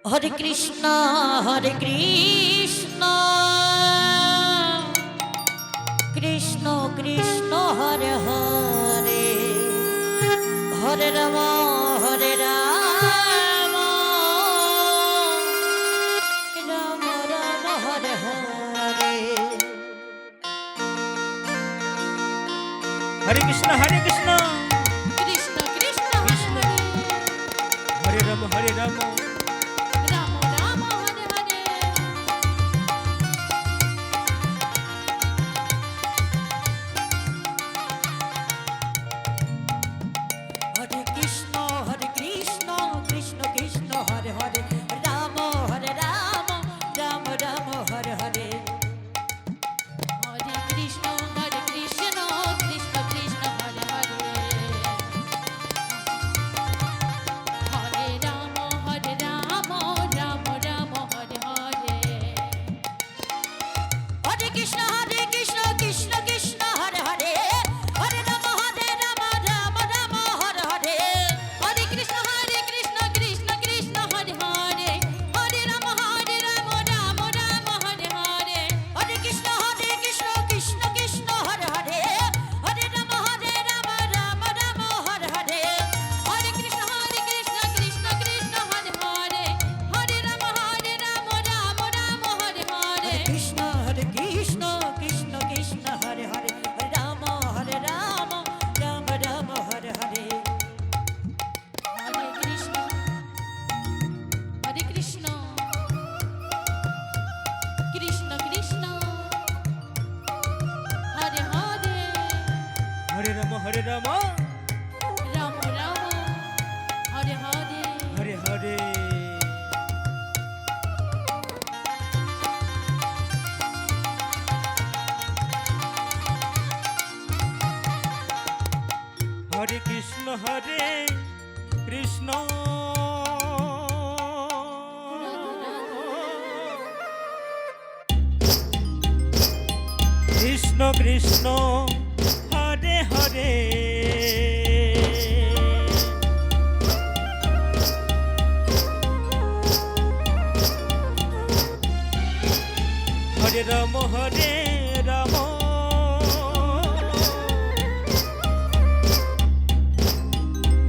Hare Krishna Krishna Krishna Hare Hare Hare Ram Ram Ram Hare Hare. Hare Krishna Krishna Krishna Krishna Hare Ram Ram Ram Hare Hare. Hare Krishna Krishna Krishna Hare Hare Ram Ram Ram Hare Hare. Hare Krishna Krishna Krishna Hare Hare Hare Ram Ram Ram Hare Hare. Hare Krishna Krishna Krishna Hare Hare Hare Ram Ram Hare Hare. Hare Krishna Krishna Krishna Hare Hare Hare Ram Ram Hare Hare. Hare Krishna Krishna Krishna Hare Hare Hare Ram Ram Hare Hare. Hare Krishna Krishna Krishna Hare Hare Hare Ram Ram Hare Hare. Krishna Krishna Krishna Hare Hare Ram Ram Hare Hare. Hare Krishna Krishna Krishna Hare Hare Hare Ram Ram Hare Hare. Hare Hare. Hare Krishna Krishna Krishna Krishna Hare Hare. Hare Ram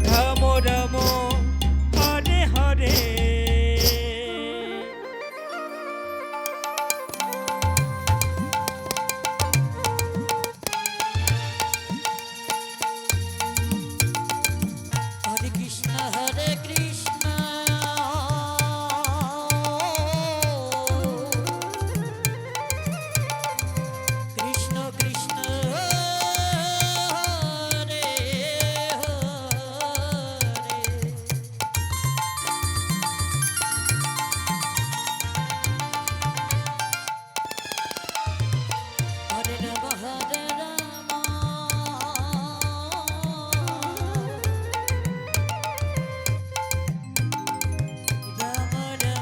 Ram Ram Hare Hare. Hare Krishna Krishna Krishna Krishna Hare Hare. Hare Ram Ram Hare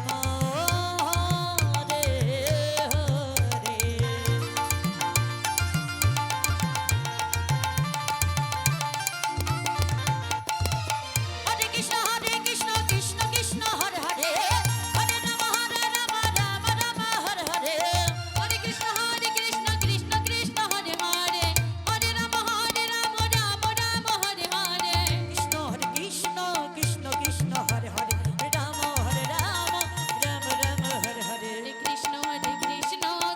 Hare. Hare Krishna Krishna Krishna Hare Hare Hare Ram Ram Hare Hare. Hare Krishna Krishna Krishna Hare Hare Hare Ram Ram Hare Hare. Krishna Krishna Krishna Hare Hare Ram Ram Hare Hare. Krishna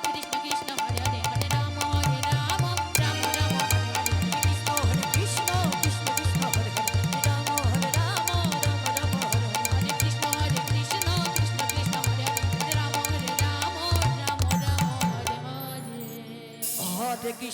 Krishna Krishna Hare Hare Hare Ram Ram Hare Hare. Krishna Krishna Krishna Hare Hare Ram Ram Hare Hare. Hare Krishna Krishna Krishna Hare Hare Ram Ram Hare Hare. Hare Krishna